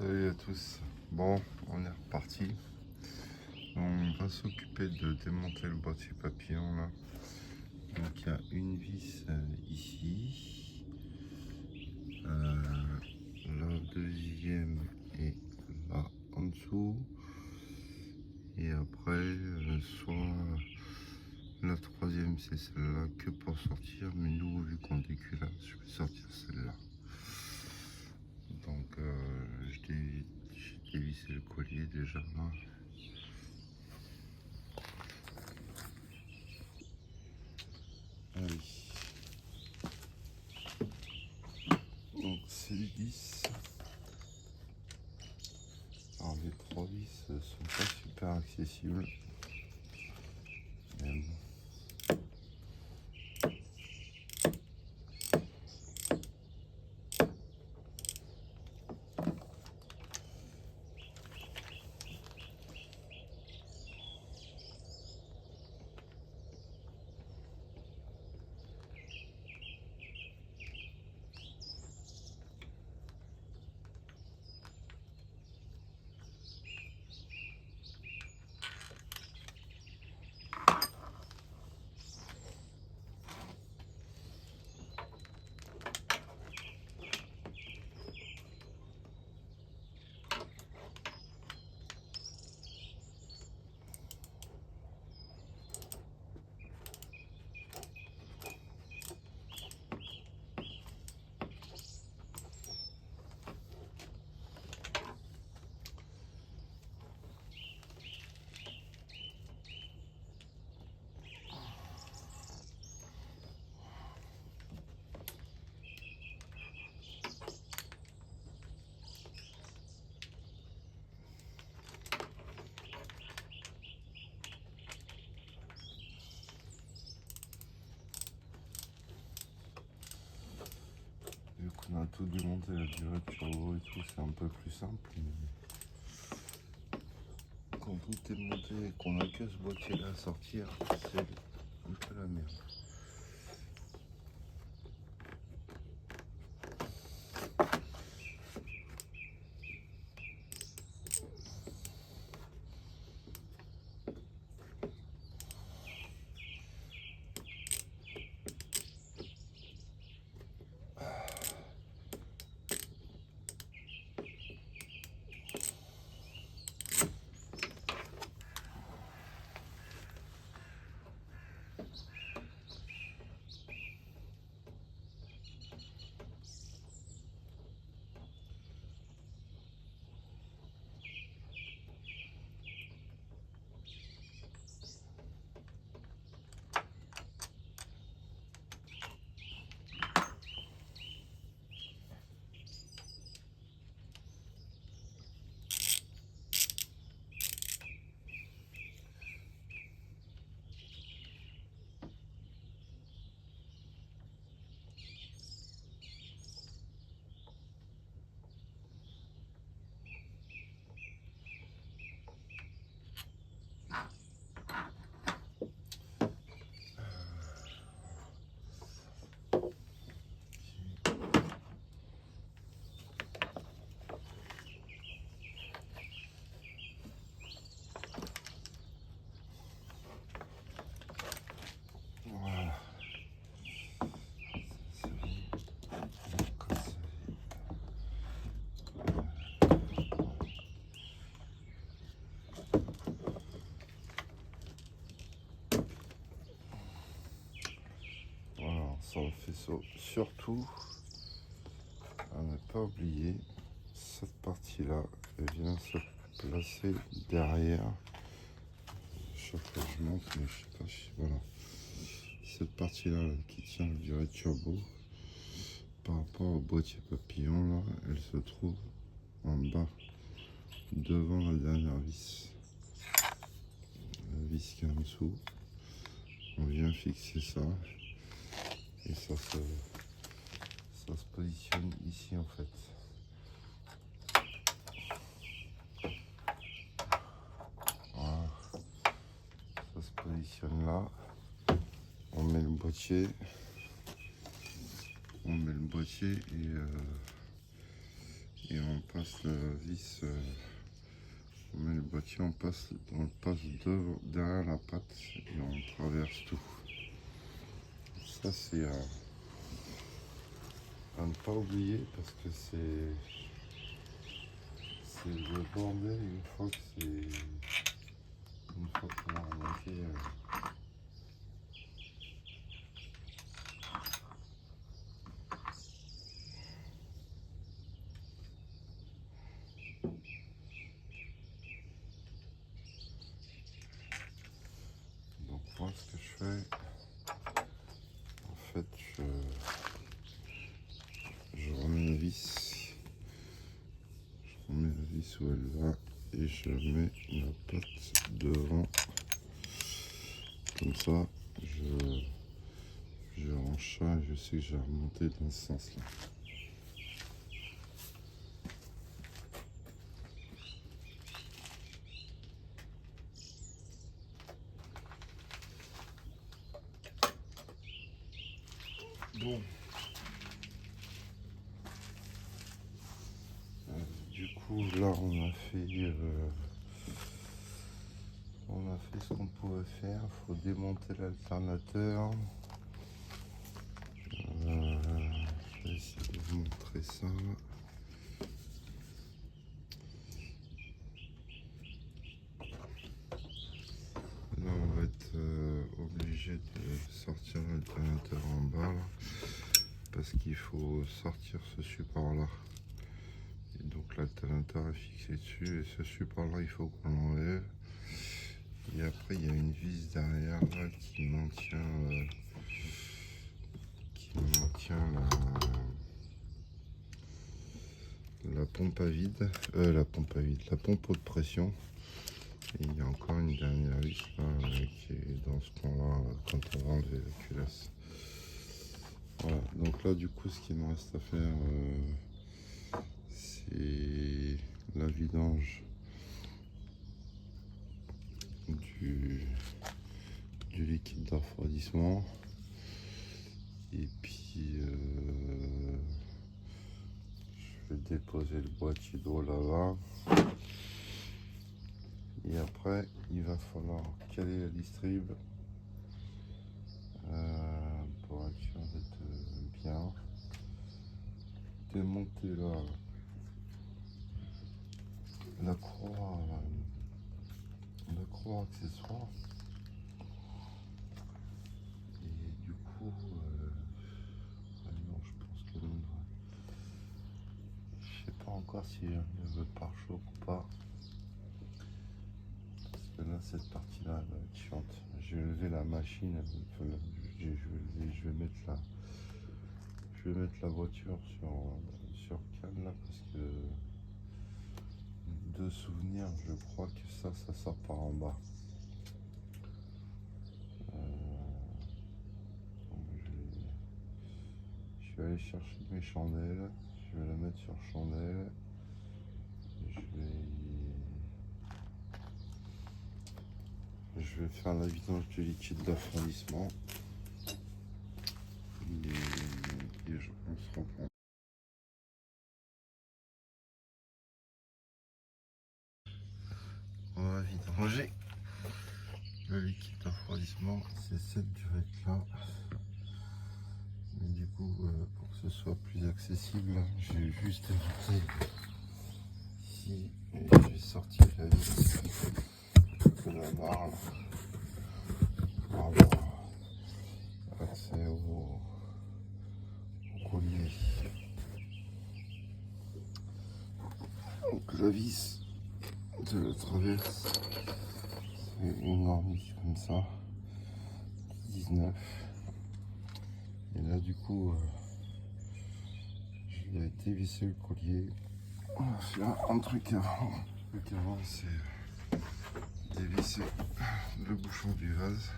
Salut à tous. Bon, on est reparti. On va s'occuper de démonter le boîtier papillon là. Donc il y a une vis ici. La deuxième est là en dessous. Et après, soit la troisième c'est celle-là que pour sortir. Mais nous, vu qu'on déculasse, je vais sortir celle-là. Donc j'ai dévissé le collier déjà là. Allez. Donc c'est les 10. Alors les 3 vis sont pas super accessibles. Mais bon. Vu qu'on a tout démonté, la durée de turbo et tout, c'est un peu plus simple. Mais quand tout est monté et qu'on a que ce boîtier là à sortir, c'est un peu la merde. Voilà. C'est bon. Comme ça. Voilà, ça en fait ça. Surtout, à ne pas oublier, cette partie-là, elle vient se placer derrière. Chaque fois que je monte, mais je sais pas si voilà. Cette partie-là là, qui tient la durée de turbo, par rapport au boîtier papillon, là, elle se trouve en bas, devant la dernière vis. La vis qui est en dessous. On vient fixer ça. Et ça se positionne ici en fait. Voilà. Ça se positionne là. On met le boîtier. On met le boîtier et on passe reste la vis. On met le boîtier, on passe derrière la patte et on traverse tout. Ça c'est à ne pas oublier parce que c'est le bordel une fois qu'on a remonté. Donc moi ce que je fais, en fait je remets la vis. Je remets la vis où elle va et je mets la patte devant. Comme ça, je range ça et je sais que j'ai remonté dans ce sens-là. Bon. Du coup, là, on a fait ce qu'on pouvait faire. Il faut démonter l'alternateur. Je vais essayer de vous montrer ça. Là, on va être obligé de sortir l'alternateur en bas là, parce qu'il faut sortir ce support là. Et donc l'alternateur est fixé dessus et ce support là, il faut qu'on l'enlève. Et après, il y a une vis derrière là qui maintient la pompe à vide, la pompe haute pression. Et il y a encore une dernière vis là, qui est dans ce coin-là quand on va enlever la culasse. Voilà, donc là du coup ce qu'il me reste à faire, c'est la vidange du liquide de refroidissement. Et puis je vais déposer le boîtier d'eau là-bas. Et après, il va falloir caler la distrib pour être sûr d'être bien. Démonter la croix accessoire. Et du coup, non, je pense que non. Je sais pas encore si je veux pare-choc ou pas. Parce que là, cette partie-là, elle va être chiante. Je vais lever la machine. Je vais mettre la voiture sur canne là parce que de souvenir, je crois que ça sort par en bas. Je vais aller chercher mes chandelles. Je vais la mettre sur chandelle. Je vais faire la vidange du liquide d'affranchissement. Et on se reprend. On va vidanger le liquide d'affranchissement. C'est cette buvette là. Mais du coup, pour que ce soit plus accessible, j'ai juste monté ici et j'ai sorti la vis de la barre pour avoir accès au collier. Donc la vis de la traverse, c'est une grande vis comme ça, 19. Et là du coup, je vais dévisser le collier. On va faire un truc avant. Le truc avant, c'est dévisser le bouchon du vase.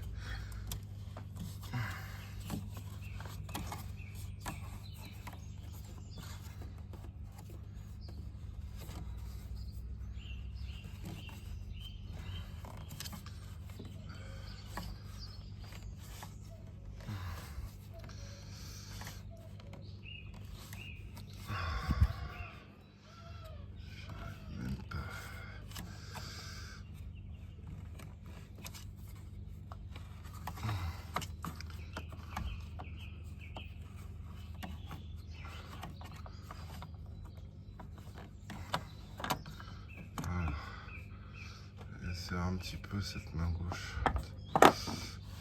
serre un petit peu cette main gauche.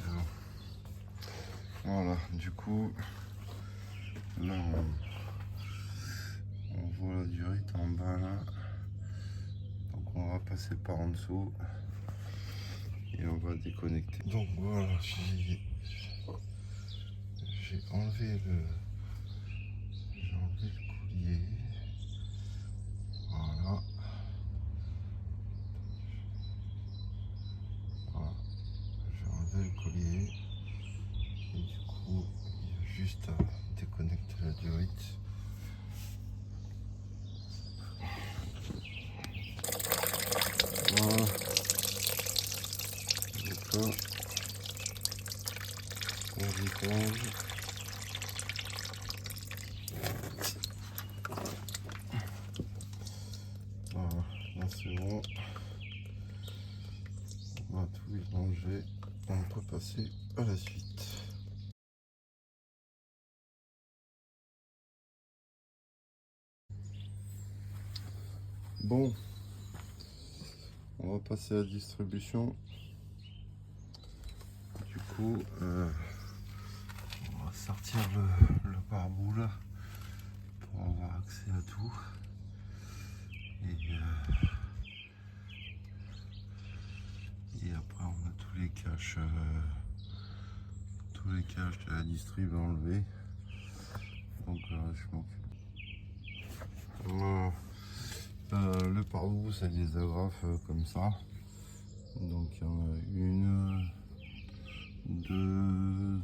Bon. Voilà, du coup, là on voit la durite en bas là. Donc on va passer par en dessous et on va déconnecter. Donc voilà, j'ai enlevé le collier. Voilà. Voilà. J'ai enlevé le collier. Et du coup, il y a juste à déconnecter la durite. Voilà. Donc là, on dépose. Voilà, là c'est bon. On va tout mélanger. On peut passer à la suite. Bon, on va passer à la distribution. Du coup, on va sortir le pare-boue là pour avoir accès à tout. Et après, on a tous les caches de la distrib à enlever. Donc, je m'occupe. Le pare-boue, ça a des agrafes comme ça. Donc, il y en a une, deux,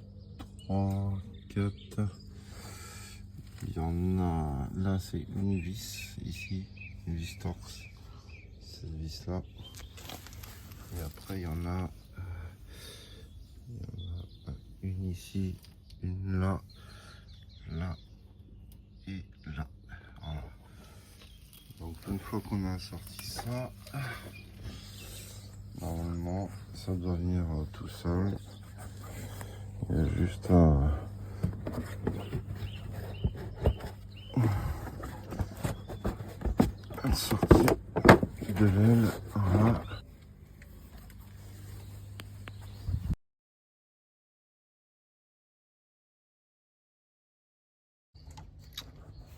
trois, quatre. Il y en a là, c'est une vis ici, une vis torse, cette vis là. Et après, il y en a une ici, une là, là et là. Voilà. Donc, une fois qu'on a sorti ça, normalement, ça doit venir tout seul. Il y a juste à sortir de l'aile. Voilà.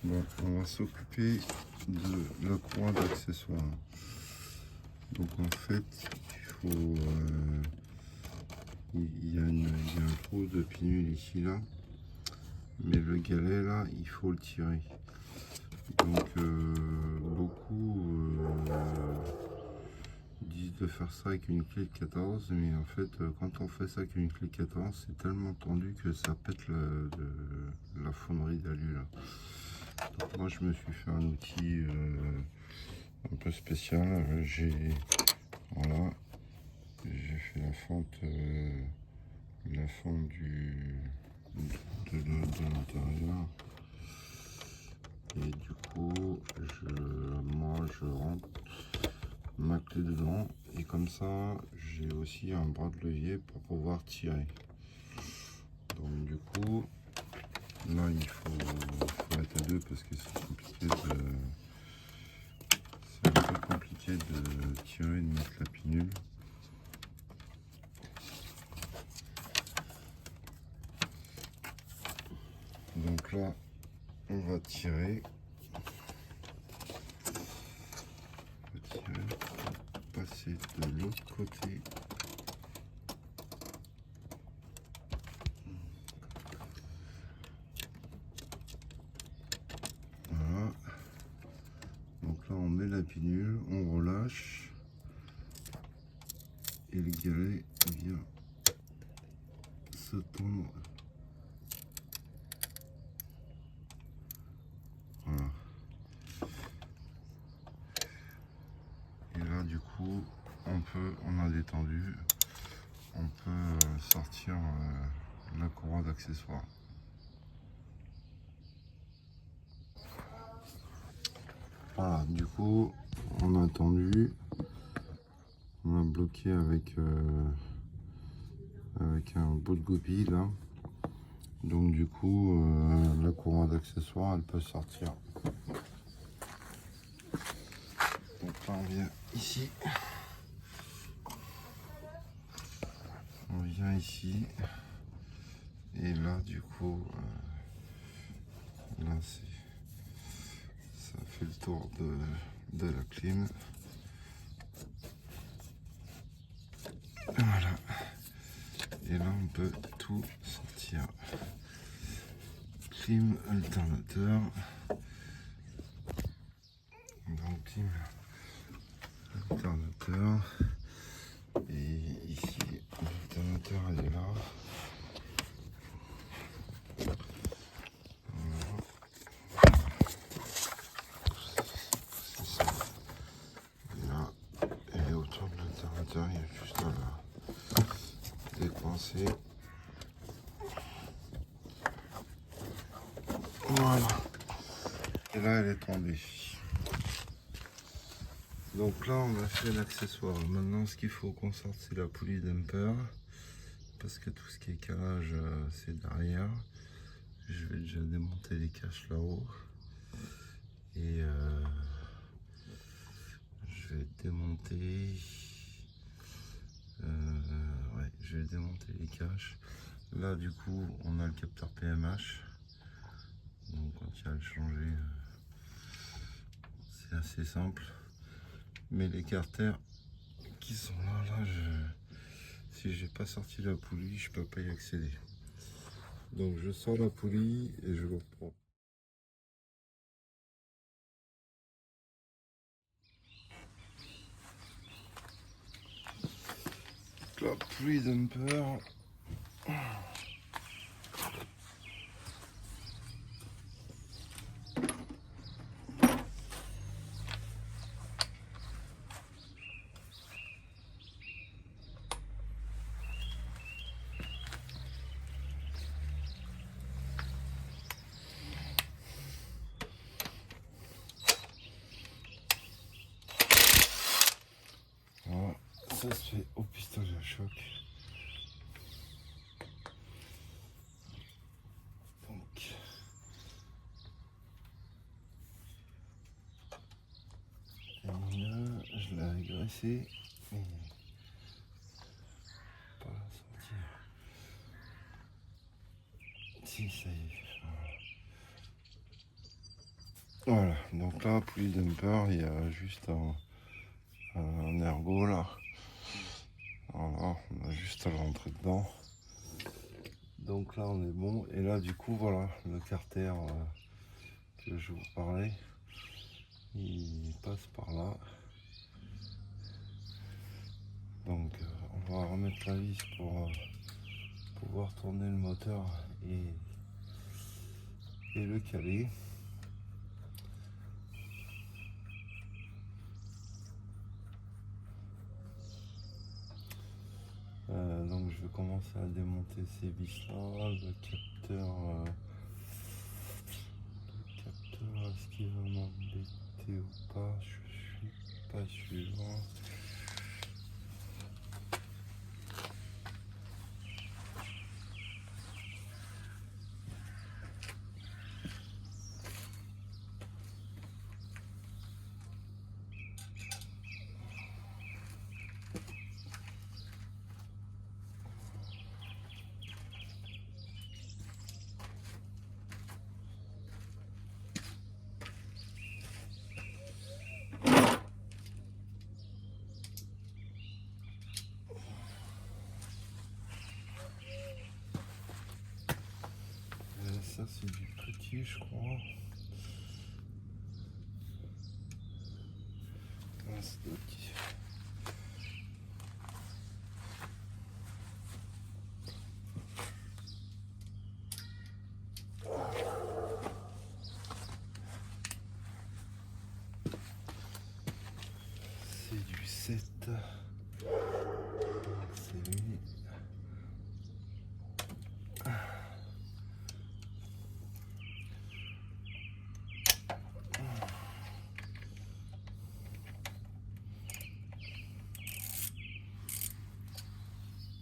Bon, on va s'occuper de la croix d'accessoires. Donc en fait, il faut, il y a un trou de pinule ici là, mais le galet là, il faut le tirer. Donc beaucoup disent de faire ça avec une clé de 14, mais en fait quand on fait ça avec une clé 14, c'est tellement tendu que ça pète la fonderie d'alu là. Donc moi je me suis fait un outil un peu spécial. Voilà, j'ai fait la fente de l'intérieur. Et du coup, moi je rentre ma clé dedans. Et comme ça, j'ai aussi un bras de levier pour pouvoir tirer. Donc du coup, là il faut être à deux parce que c'est compliqué c'est un peu compliqué de tirer et de mettre la pinule. Donc là, on va tirer. Passer de l'autre côté. Voilà. Donc là, on met la pinule, on relâche. Et le galet vient se tendre. Voilà. Et là, du coup, on a détendu, on peut sortir la courroie d'accessoires. Voilà, du coup, on a tendu, on a bloqué avec un bout de goupille là. Donc du coup, la courroie d'accessoires, elle peut sortir. Donc là, on vient ici, vient ici. Et là, du coup, là, ça fait le tour de la clim. Voilà. Et là, on peut tout sortir. Clim alternateur. Donc, clim alternateur. Et ici, l'alternateur, elle est là. Et autour de l'alternateur, il y a juste à la décoincer. Voilà. Et là, elle est tombée. Donc là, on a fait l'accessoire. Maintenant, ce qu'il faut qu'on sorte, c'est la poulie dumper. Parce que tout ce qui est calage, c'est derrière. Je vais déjà démonter les caches là-haut. Et je vais démonter... ouais, je vais démonter les caches. Là, du coup, on a le capteur PMH. Donc, quand il y a à le changer, c'est assez simple. Mais les carters qui sont là, si j'ai pas sorti la poulie, je peux pas y accéder. Donc, je sors la poulie et je le reprends. La poulie dumper. Voilà, ça se fait au pistolet à choc. Donc, je l'ai agressé, mais pas sorti. Si, ça y est. Voilà, donc là, poulie dumper, il y a juste un ergot là. Voilà, on a juste à le rentrer dedans. Donc là, on est bon. Et là, du coup, voilà, le carter que je vous parlais, il passe par là. Donc, on va remettre la vis pour pouvoir tourner le moteur et le caler. Donc je vais commencer à démonter ces vis là, le capteur, est-ce qu'il va m'embêter ou pas, je suis pas sûr. Ça c'est du petit je crois. Ah, c'est petit. C'est du 7. C'est lui.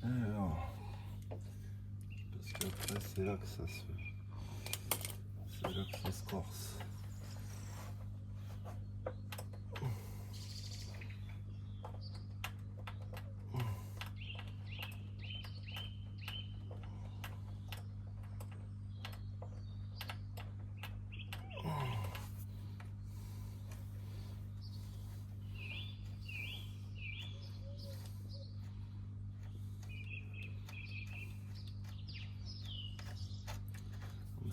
Alors, parce qu'après c'est là que ça se fait. C'est là que ça se corse.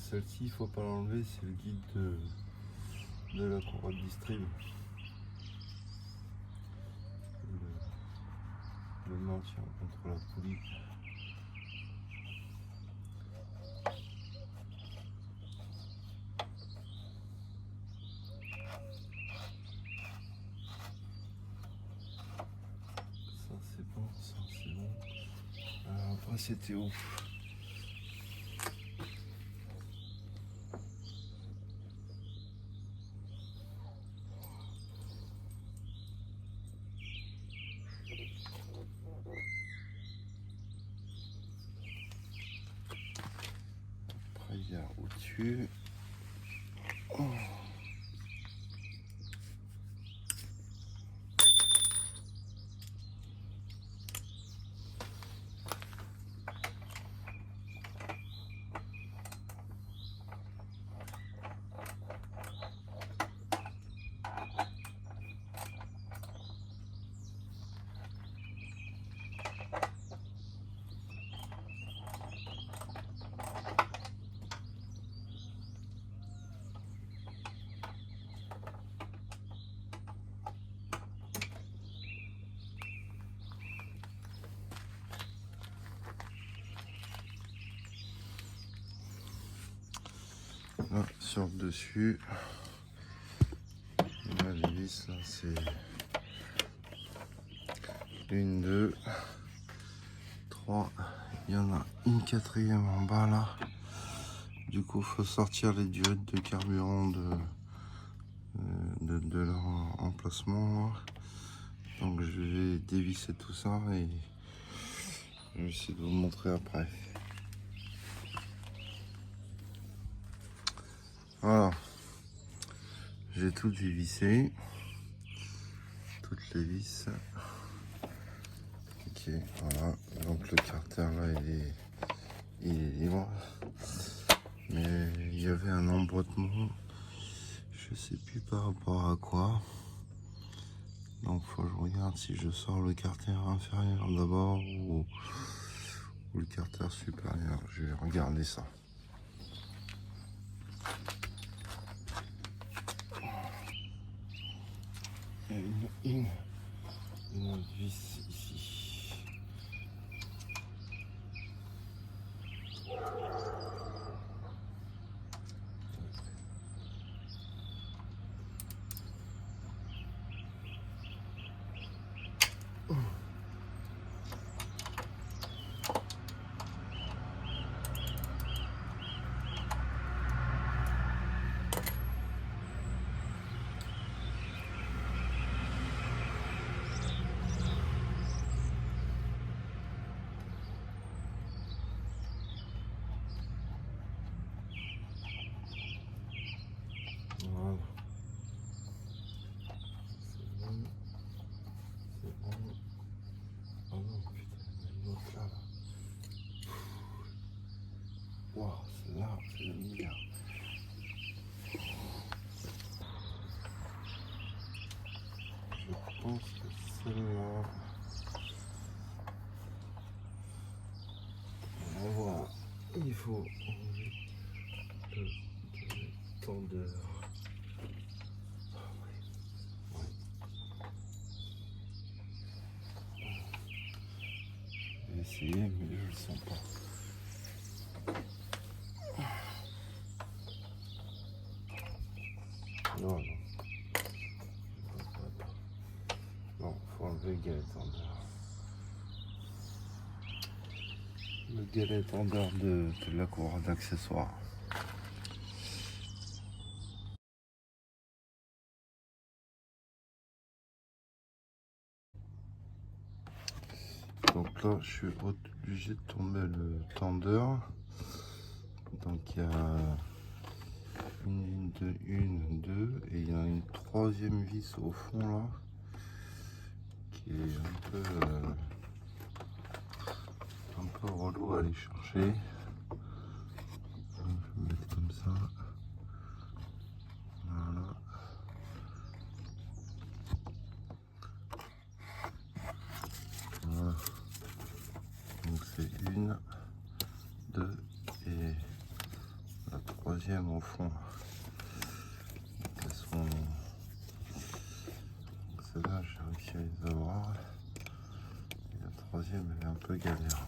celle-ci, il faut pas l'enlever, c'est le guide de la courroie de distrib. Le maintien contre la poulie. Ça c'est bon, ça c'est bon. Alors après c'était où? Après il y a au-dessus. Oh. Là, sur le dessus, là, les vis, là, c'est 1, 2, 3. Il y en a une quatrième en bas là. Du coup, faut sortir les diodes de carburant de leur emplacement. Donc, je vais dévisser tout ça et je vais essayer de vous montrer après. Voilà, j'ai tout dévissé, toutes les vis. Ok, voilà, donc le carter là il est libre, mais il y avait un emboîtement, je sais plus par rapport à quoi, donc faut que je regarde si je sors le carter inférieur d'abord ou le carter supérieur. Je vais regarder ça. Il y a une autre vis ici. Voilà. C'est bon. C'est bon. Ah non, putain, il y en a une autre là. Waouh, celle-là, c'est le meilleur. Je pense que celle-là. On va voir. Il faut enlever le tendeur. Ouais. Je vais essayer, mais je le sens pas. Non, non. Non, faut enlever le galet tendeur. Le galet tendeur de la courroie d'accessoires. Donc là, je suis obligé de tomber le tendeur. Donc il y a une, deux, et il y a une troisième vis au fond là, qui est un peu relou à aller chercher. Je vais mettre comme ça. Voilà. Voilà. Donc c'est une, deux et la troisième au fond. Celle-là, j'ai réussi à les avoir. Et la troisième, elle est un peu galère.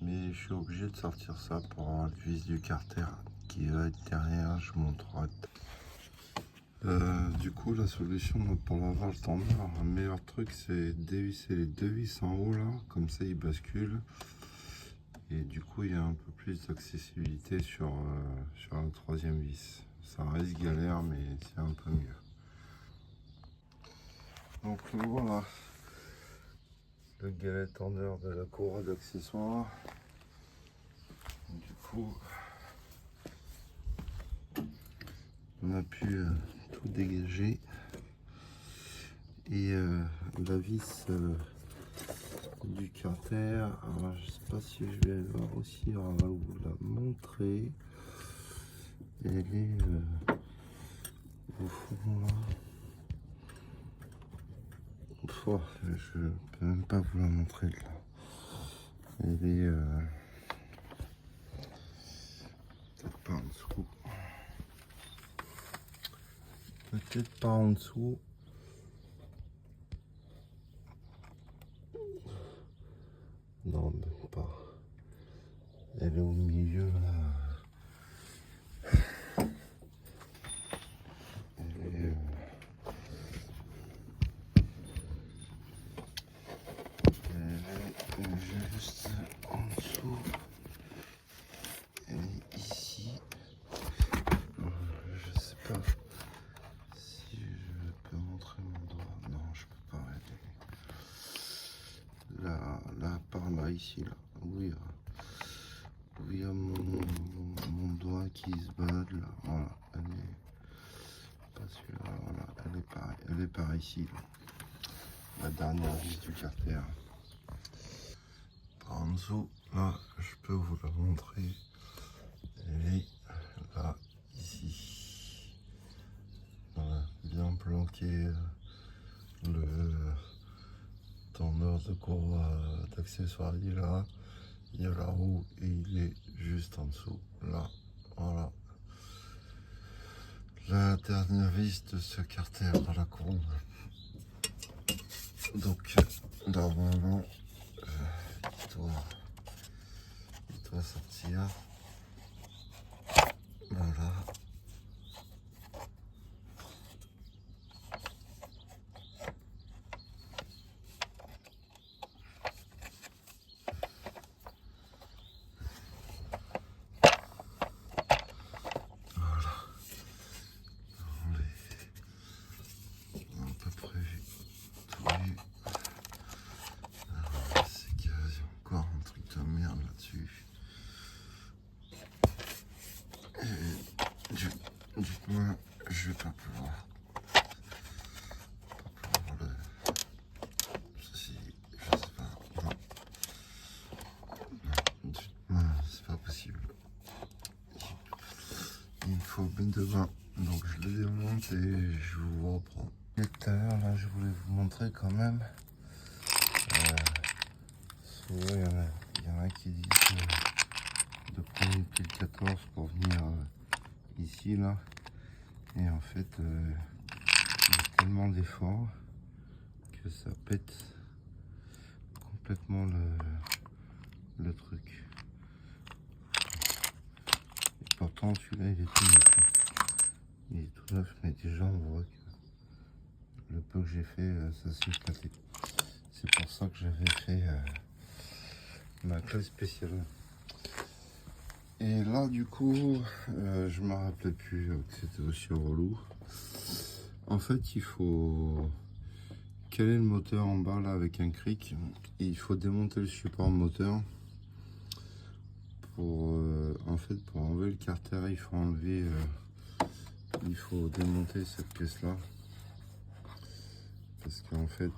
Mais je suis obligé de sortir ça pour avoir le vis du carter qui va être derrière. Je vous montrerai. Du coup, la solution pour laver le tendeur, le meilleur truc, c'est dévisser les deux vis en haut là, comme ça ils basculent. Et du coup, il y a un peu plus d'accessibilité sur la troisième vis. Ça reste galère, mais c'est un peu mieux. Donc voilà, le galet tendeur de la courroie d'accessoires. Du coup, on a pu tout dégager. Et la vis du carter, alors je sais pas si je vais réussir à vous la montrer. Elle est au fond là. Oh, je peux même pas vous la montrer là. Elle est peut-être pas en dessous. Peut-être pas en dessous. Non, même pas. Elle est au milieu là. Elle est, elle est juste en dessous. Elle est ici. Je sais pas si je peux montrer mon doigt. Non, je peux pas. Là, par là, ici, là. Oui, il y a mon doigt qui se balade là. Voilà, elle est pas celui-là. Voilà, elle est par ici. Là. La dernière vis du carter. Par en dessous, là, je peux vous la montrer. Elle est là, ici. Voilà, bien planqué. Le tendeur de courroie d'accessoires, il est là. Il y a la roue et il est juste en dessous. Là, voilà. La dernière vis de ce carter dans la courbe. Donc, normalement, il doit sortir. Voilà. On a à peu près vu tout vu. C'est qu'il y a encore un truc de merde là-dessus. Dites-moi, je vais pas pouvoir. Ceci, je sais pas. Non. Dites-moi, c'est pas possible. Il me faut une de bain. Donc je le démonte et je vous reprends. Et tout à l'heure, là, je voulais vous montrer quand même. Souvent, il y en a qui disent de prendre une pile 14 pour venir ici, là. Et en fait, il y a tellement d'efforts que ça pète complètement le truc. Et pourtant, celui-là, il est tout neuf. Il est tout neuf, mais déjà, on voit que le peu que j'ai fait, ça s'est éclaté. C'est pour ça que j'avais fait ma classe spéciale. Et là, du coup, je me rappelais plus que c'était aussi relou. En fait, il faut caler le moteur en bas là avec un cric. Et il faut démonter le support moteur. Pour pour enlever le carter, il faut démonter cette pièce là. Parce qu'en fait,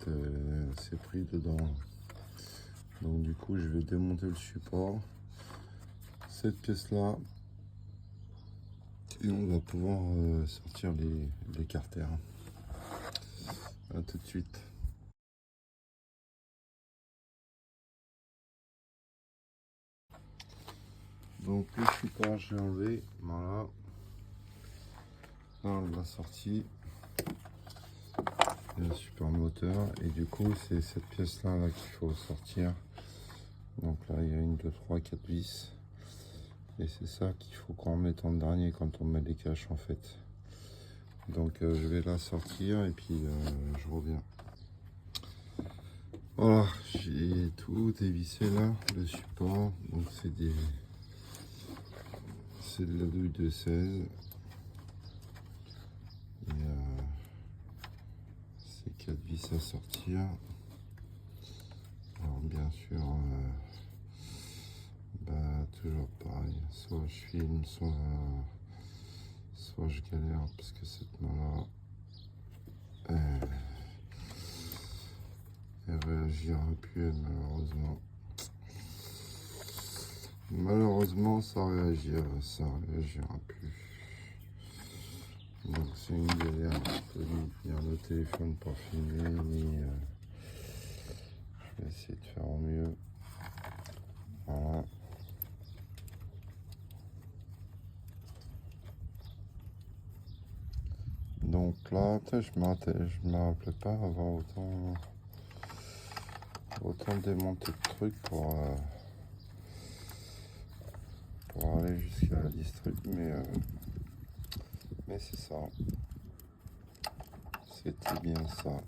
c'est pris dedans. Donc du coup, je vais démonter le support. Cette pièce là. Et on va pouvoir sortir les carters. A tout de suite. Donc le support j'ai enlevé, voilà. Là on l'a sorti. Le support moteur et du coup c'est cette pièce là, qu'il faut sortir. Donc là il y a 1, 2, 3, 4 vis. Et c'est ça qu'il faut qu'on mette en dernier quand on met les caches en fait. Donc je vais la sortir et puis je reviens. Voilà, j'ai tout dévissé là, le support. Donc c'est de la douille de 16. Et ces 4 vis à sortir. Alors bien sûr, toujours pareil, soit je filme, soit je galère parce que cette main là elle réagira plus elle, malheureusement ça réagira plus, donc c'est une galère. Je peux ni tenir le téléphone pour filmer ni je vais essayer de faire au mieux. Voilà. Donc là, je me rappelais pas avoir autant démonté de trucs pour aller jusqu'à la distrib, mais c'est ça. C'était bien ça.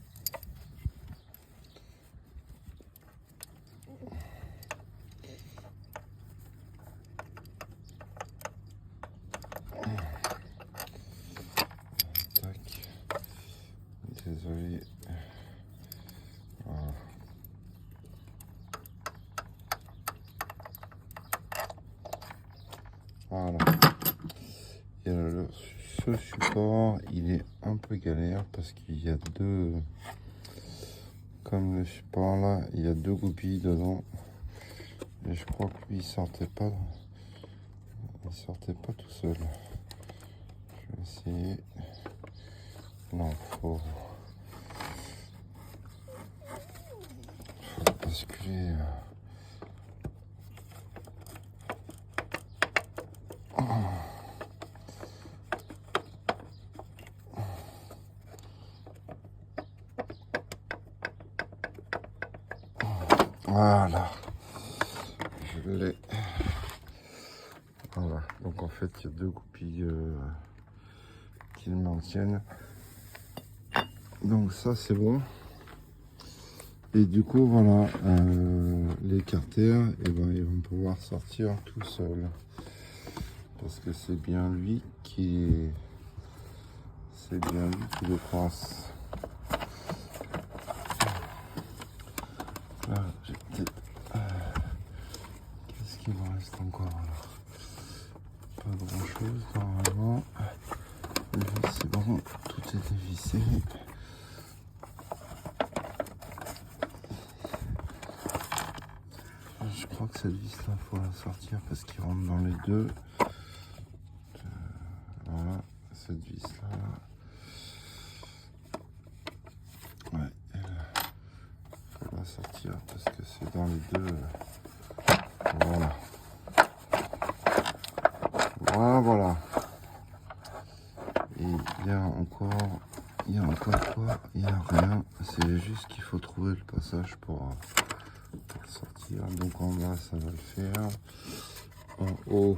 Tac. Désolé. Voilà. Voilà. Et ce support, il est un peu galère parce qu'il y a deux, comme le support là, il y a deux goupilles dedans. Et je crois que lui, il sortait pas tout seul. Je vais essayer. Non, faut basculer. Voilà, je l'ai. Voilà, donc en fait il y a deux goupilles qui le maintiennent. Donc ça c'est bon. Et du coup voilà, les carters, et ben, ils vont pouvoir sortir tout seuls. Parce que c'est bien lui qui le coince. Là, j'ai peut-être... qu'est-ce qu'il me reste encore alors? Pas grand chose normalement. C'est bon, tout est dévissé. Je crois que cette vis là, faut la sortir parce qu'il rentre dans les deux. Voilà, cette vis là. Ouais, faut la sortir parce que c'est dans les deux. Voilà. Voilà. Et il y a encore quoi? Il n'y a rien. C'est juste qu'il faut trouver le passage pour sortir. Donc en bas, ça va le faire. En haut,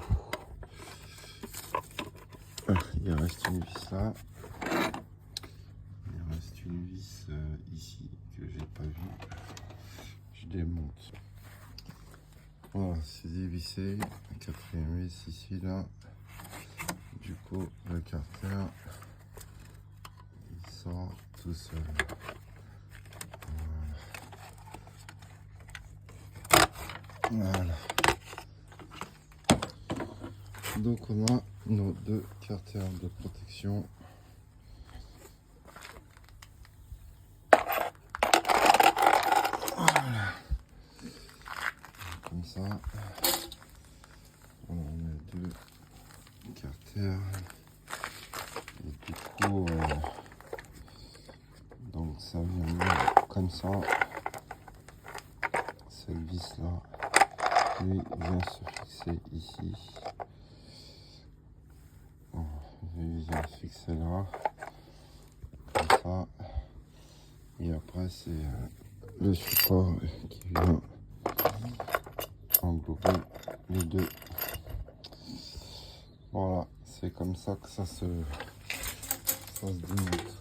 il reste une vis là. Il reste une vis ici que j'ai pas vue. Je démonte. Voilà, c'est dévissé. La quatrième vis ici là. Du coup, le carter il sort tout seul. Voilà. Donc on a nos deux carters de protection. Voilà. Comme ça. Voilà, on a deux carters. Et du coup, donc ça vient comme ça. Cette vis là lui vient se fixer ici. Voilà, lui vient se fixer là, comme ça. Et après c'est le support qui vient englober les deux. Voilà, c'est comme ça que ça se démonte.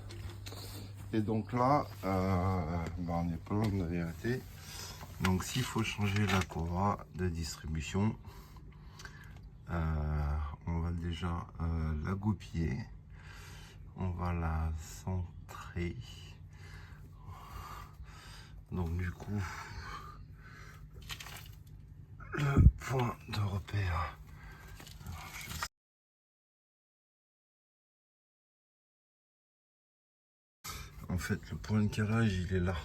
Et donc là, on est pas loin de la vérité. Donc s'il faut changer la courroie de distribution, on va déjà la goupiller, on va la centrer. Donc du coup, le point de repère. En fait, le point de calage, il est là.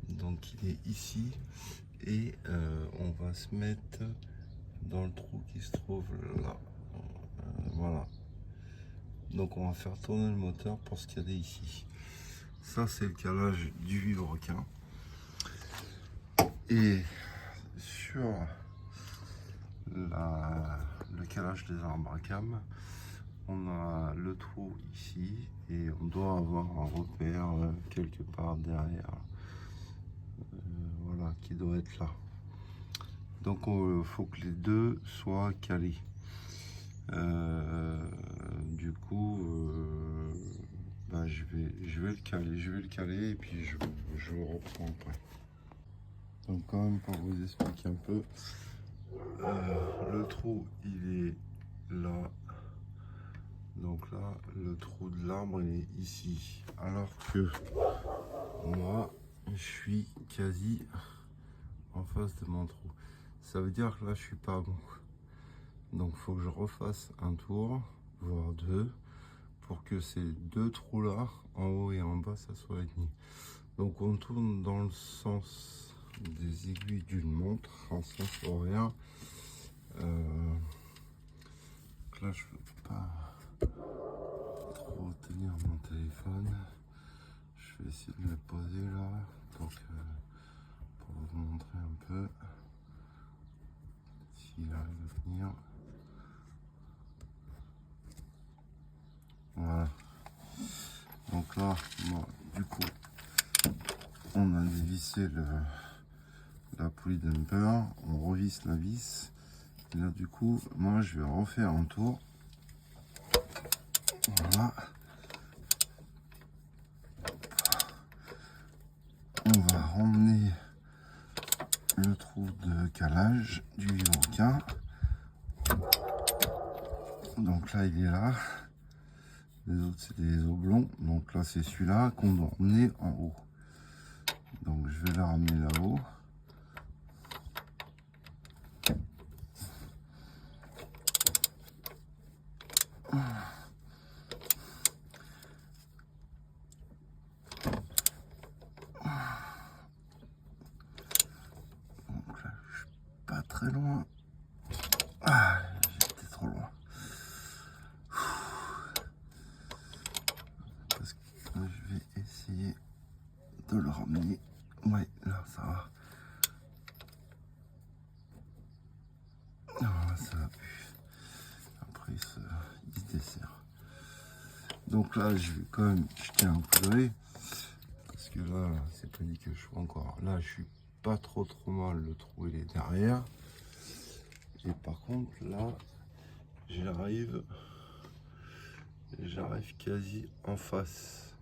Donc il est ici. Et on va se mettre dans le trou qui se trouve là. Voilà. Donc on va faire tourner le moteur pour se caler ici. Ça, c'est le calage du vilebrequin. Et sur le calage des arbres à cam, on a le trou ici et on doit avoir un repère quelque part derrière, voilà, qui doit être là. Donc il faut que les deux soient calés. Du coup, je vais le caler et puis je vous reprends après. Donc quand même pour vous expliquer un peu, le trou il est là. Donc là, le trou de l'arbre il est ici. Alors que moi, je suis quasi en face de mon trou. Ça veut dire que là, je suis pas bon. Donc il faut que je refasse un tour, voire deux, pour que ces deux trous là, en haut et en bas, ça soit aligné. Donc on tourne dans le sens des aiguilles d'une montre, en sens horaire. Là, je peux pas trop tenir mon téléphone. Je vais essayer de le poser là pour vous montrer un peu s'il arrive à venir. Voilà. Donc là, bon, du coup, on a dévissé la poulie dumper, on revisse la vis. Et là, du coup, moi, je vais refaire un tour. Voilà. On va ramener le trou de calage du vilebrequin. Donc là, il est là. Les autres, c'est des oblongs. Donc là, c'est celui-là qu'on doit emmener en haut. Donc je vais la ramener là-haut. Donc là, je suis pas très loin. Ah, j'étais trop loin. Parce que je vais essayer de le ramener. Ouais, là, ça va. Ah, ça va plus. Après, il se dessert. Donc là, je vais quand même jeter un coup d'œil. Parce que là, c'est pas dit que je sois encore. Là, je suis pas trop mal. Le trou, il est derrière. Et par contre, là, j'arrive quasi en face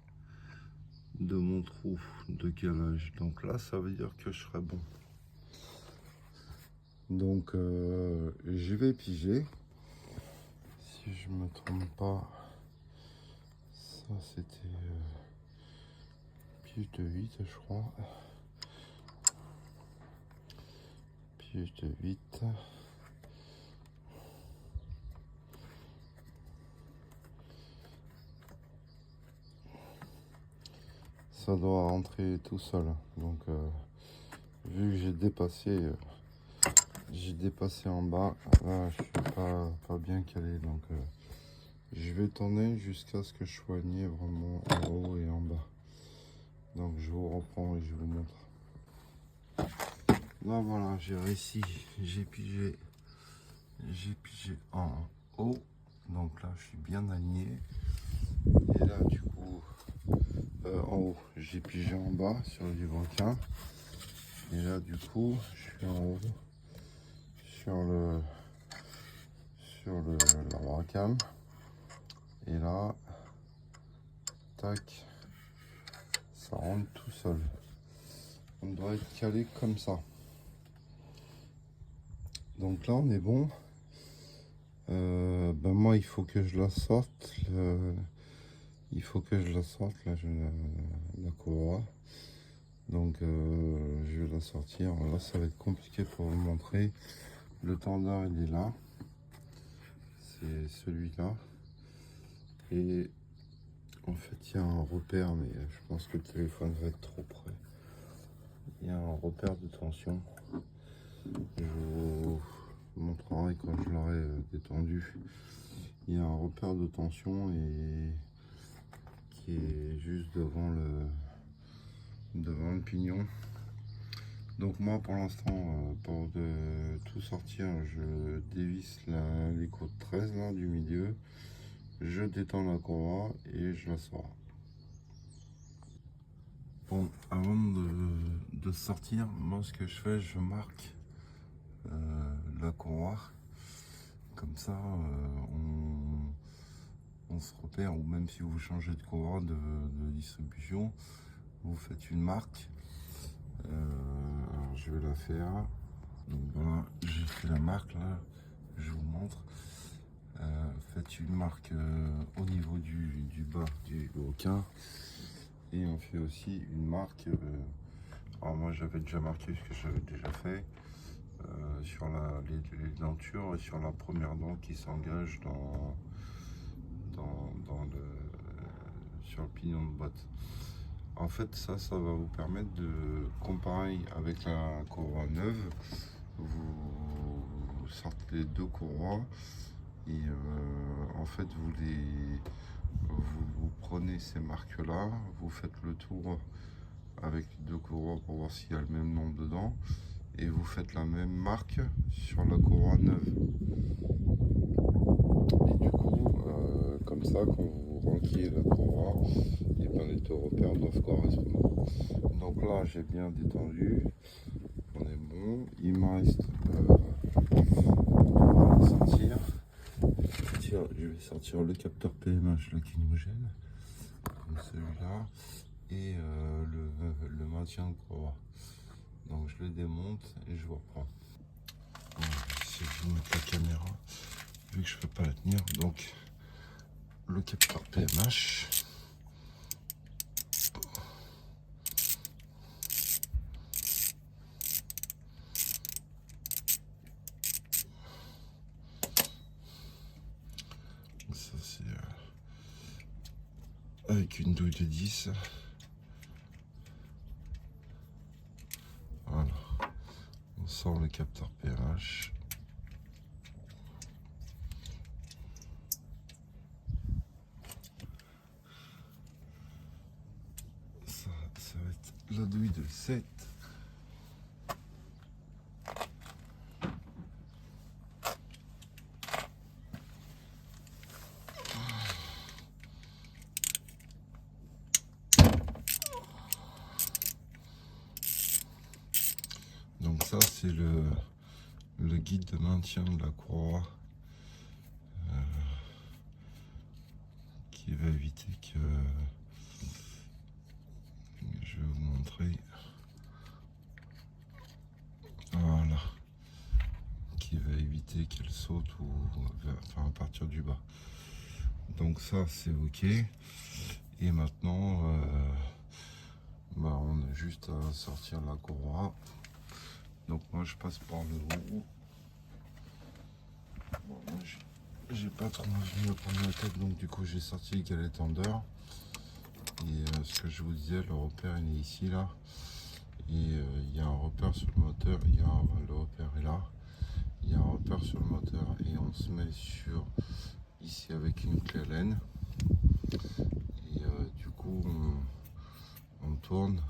de mon trou de calage. Donc là, ça veut dire que je serai bon. Donc, je vais piger. Si je me trompe pas, ça c'était pige de 8, je crois. Pige de 8. Ça doit rentrer tout seul. Donc, vu que j'ai dépassé en bas, là je suis pas bien calé. Donc, je vais tourner jusqu'à ce que je sois aligné vraiment en haut et en bas. Donc je vous reprends et je vous montre. là voilà, j'ai réussi, j'ai pigé en haut, donc là je suis bien aligné. Et là du coup, en haut, j'ai pigé en bas sur le vilebrequin. Et là du coup, je suis en haut sur l'arbre à cam. Et là, tac, ça rentre tout seul. On doit être calé comme ça. Donc là on est bon. Ben moi il faut que je la sorte. Il faut que je la sorte là, la courroie. Donc je vais la sortir. Là ça va être compliqué pour vous montrer. Le tendeur il est là. C'est celui-là. Et en fait il y a un repère, mais je pense que le téléphone va être trop près. Il y a un repère de tension. Je vous montrerai quand je l'aurai détendu. Il y a un repère de tension et qui est juste devant le pignon. Donc moi pour l'instant, pour tout sortir, je dévisse l'écrou de 13 là, du milieu, je détends la courroie et je la sors. Bon, avant de sortir, moi ce que je fais, je marque la courroie. Comme ça, on se repère, ou même si vous changez de courroie de distribution, vous faites une marque. Alors je vais la faire. Donc voilà, j'ai fait la marque là, je vous montre. Faites une marque au niveau du bas du broquin. Et on fait aussi une marque. Alors moi j'avais déjà marqué ce que j'avais déjà fait. Sur les dentures et sur la première dent qui s'engage sur le pignon de boîte. En fait ça va vous permettre de comparer avec la courroie neuve. Vous sortez les deux courroies et en fait vous prenez ces marques là, vous faites le tour avec les deux courroies pour voir s'il y a le même nombre de dents. Et vous faites la même marque sur la courroie neuve. Et du coup, comme ça, quand vous renquillez la courroie, et ben les deux repères doivent correspondre. Donc là, j'ai bien détendu. On est bon. Il me reste à sortir. Je vais sortir le capteur PMH lacrymogène, comme celui-là, et le maintien de courroie. Donc je le démonte et je vous reprends. Si je mets la caméra, vu que je peux pas la tenir, donc le capteur PMH. Ça c'est avec une douille de 10. Voilà. On sort le capteur PMH. Ça va être la douille de 7. Donc ça c'est le guide de maintien de la courroie qui va éviter que je vais vous montrer. Voilà, qui va éviter qu'elle saute ou enfin à partir du bas. Donc ça c'est ok. Et maintenant on a juste à sortir la courroie. Donc moi je passe par le haut. Bon, moi j'ai pas trop envie de me prendre la tête, donc du coup j'ai sorti le galet tendeur. Et ce que je vous disais, le repère il est ici là. Et il y a un repère sur le moteur, le repère est là. Il y a un repère sur le moteur et on se met sur ici avec une clé Allen. Et du coup on tourne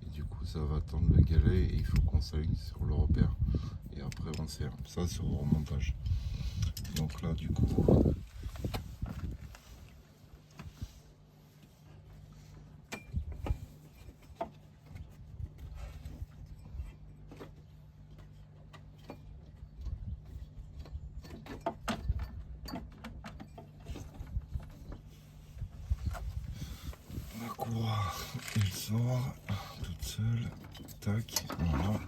et du coup ça ça va tendre le galet et il faut qu'on s'aligne sur le repère. Et après on serre. Ça c'est au remontage. Donc là du coup. La courroie, elle sort toute seule. Tac, voilà.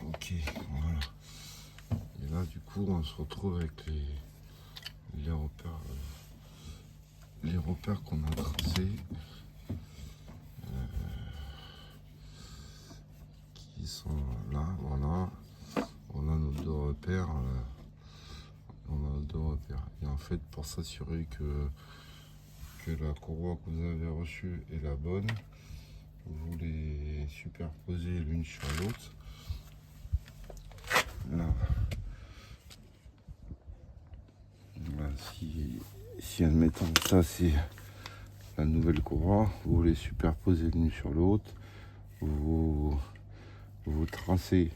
Ok, voilà. Et là, du coup, on se retrouve avec les repères qu'on a tracés, qui sont là, voilà. On a nos deux repères. On a nos deux repères. Et en fait, pour s'assurer que la courroie que vous avez reçue est la bonne, vous les superposez l'une sur l'autre. Là. Voilà, si admettons ça c'est la nouvelle courroie, vous les superposez l'une sur l'autre, vous tracez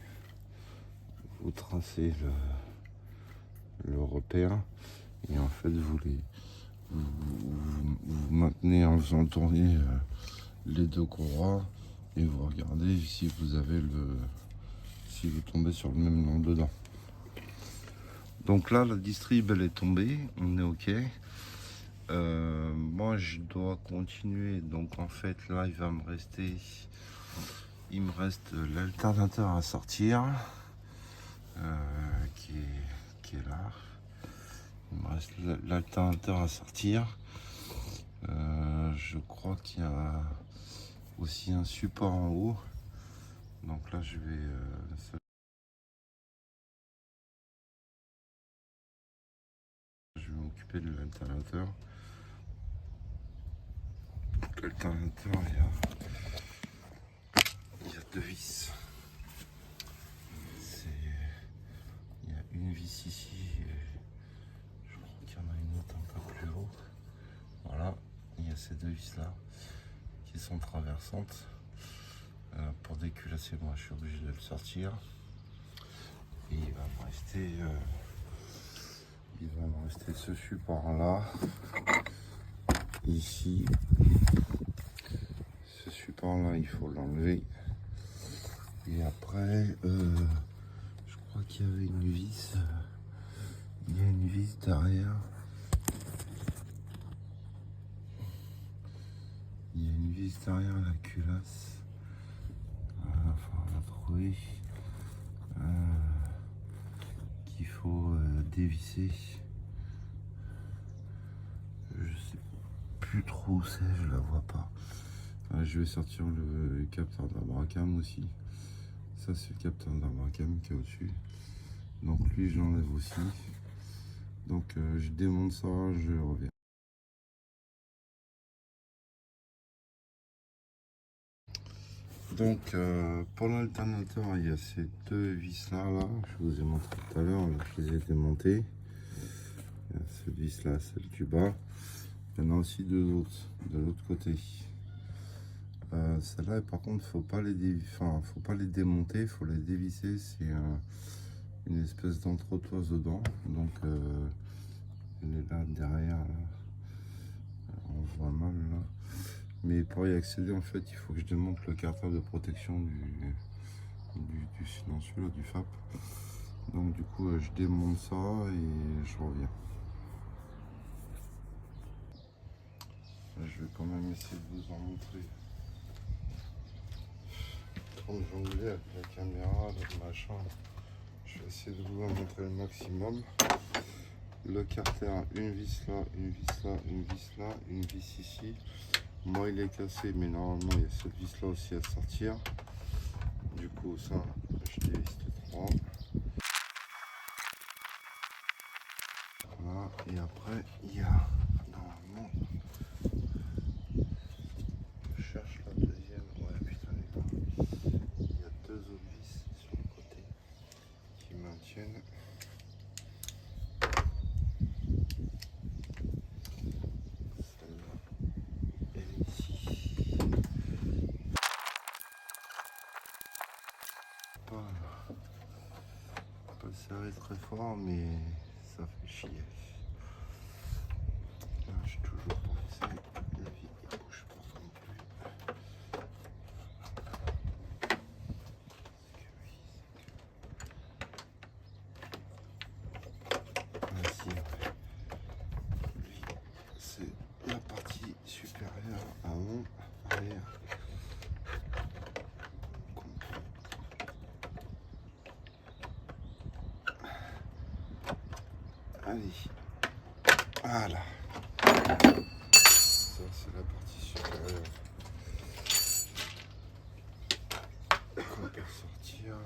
le repère et en fait vous maintenez en faisant tourner les deux courroies et vous regardez si vous tombez sur le même nom dedans. Donc là la distrib elle est tombée, on est ok. Moi je dois continuer, donc en fait là il me reste l'alternateur à sortir qui est là. Il me reste l'alternateur à sortir. Je crois qu'il y a aussi un support en haut, donc là je vais m'occuper de l'alternateur. L'alternateur, il y a deux vis. Il y a une vis ici et je crois qu'il y en a une autre un peu plus haut. Voilà, il y a ces deux vis là qui sont traversantes. Pour déculasser, moi je suis obligé de le sortir. Et il va me rester ce support là. Ici. Ce support là, il faut l'enlever. Et après, je crois qu'il y avait une vis. Il y a une vis derrière. Il y a une vis derrière la culasse. Voilà, enfin, on va trouver. Qu'il faut dévisser. Je sais plus trop où c'est, je la vois pas. Je vais sortir le capteur d'Abracam aussi. Ça c'est le capteur d'Abracam qui est au-dessus. Donc lui je l'enlève aussi. Donc je démonte ça, je reviens. Donc pour l'alternateur, il y a ces deux vis là, je vous ai montré tout à l'heure, je les ai démontées. Il y a cette vis là, celle du bas. Il y en a aussi deux autres de l'autre côté. Celle-là par contre faut pas les démonter, il faut les dévisser. C'est une espèce d'entretoise dedans. Donc elle est là derrière, là. On voit mal là. Mais pour y accéder, en fait, il faut que je démonte le carter de protection du silencieux, là, du FAP. Donc du coup, je démonte ça et je reviens. Je vais quand même essayer de vous en montrer. Quand jongler avec la caméra, le machin, je vais essayer de vous en montrer le maximum. Le carter, une vis là, une vis là, une vis là, une vis ici. Moi il est cassé, mais normalement il y a cette vis là aussi à sortir. Du coup ça, je dévisse les trois. Voilà, et après il y a normalement, je cherche la deuxième, ouais putain les gars, il y a deux autres vis sur le côté qui maintiennent. pas serré très fort, mais ça fait chier. Là, je suis toujours coincé. La vie ne bouge pas non plus. Ah, si, lui, c'est la partie supérieure avant, arrière. Allez, voilà. Ça, c'est la partie supérieure. On peut sortir.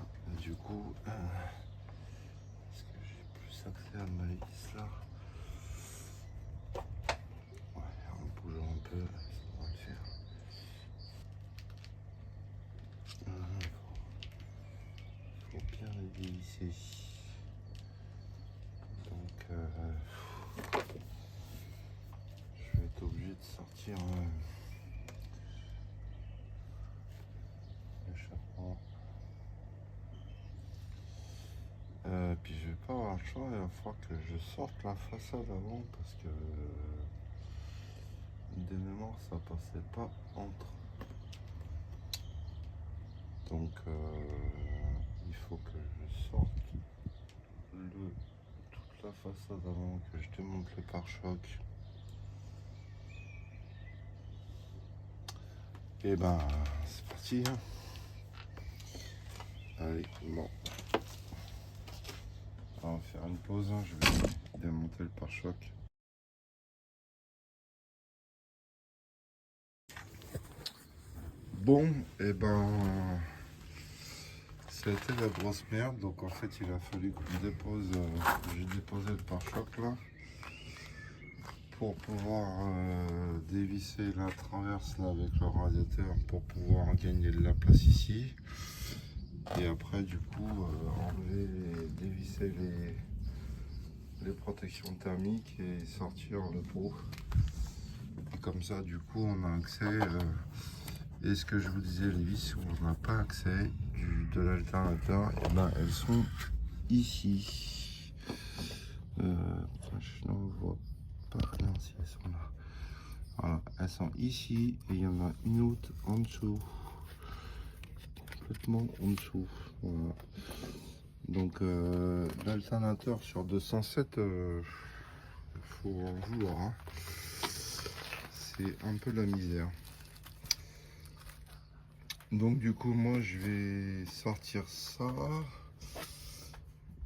Du coup, est-ce que j'ai plus accès à ma vis là? Ouais, en bougeant un peu, ça va le faire. Faut bien les dévisser. Donc, je vais être obligé de sortir l'échappement. Puis je vais pas avoir le choix, il va falloir que je sorte la façade avant parce que de mémoire ça passait pas entre. Donc il faut que je sorte toute la façade avant que je démonte le pare-choc. Et ben c'est parti. Hein. Allez, bon. On va faire une pause, hein. Je vais démonter le pare-choc. Bon, et ben ça a été la grosse merde, donc en fait il a fallu que je dépose, j'ai déposé le pare-choc là pour pouvoir dévisser la traverse là avec le radiateur pour pouvoir gagner de la place ici. Et après du coup enlever et dévisser les protections thermiques et sortir le pot. Et comme ça du coup on a accès, et ce que je vous disais, les vis où on n'a pas accès de l'alternateur, et ben elles sont ici. Je ne vois pas rien si elles sont là. Voilà, elles sont ici et il y en a une autre en dessous. Complètement en dessous. Voilà. Donc l'alternateur sur 207, faut en vouloir. Hein. C'est un peu la misère. Donc du coup moi je vais sortir ça.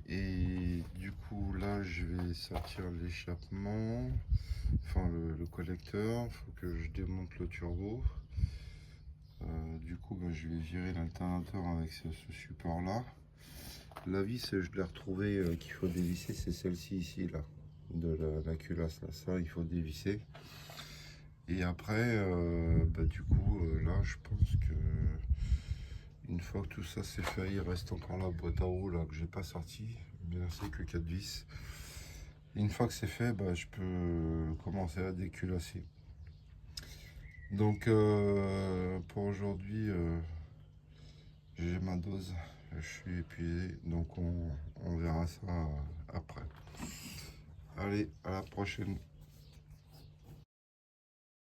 Et du coup là je vais sortir l'échappement, enfin le collecteur, il faut que je démonte le turbo. Du coup je vais virer l'alternateur avec ce support là. La vis je l'ai retrouvé qu'il faut dévisser, c'est celle-ci ici là, de la culasse là, ça il faut dévisser. Et après du coup là je pense que une fois que tout ça c'est fait, il reste encore la boîte à roues là que j'ai pas sorti, bien c'est que 4 vis. Et une fois que c'est fait, je peux commencer à déculasser. Donc pour aujourd'hui, j'ai ma dose, je suis épuisé, donc on verra ça après. Allez, à la prochaine.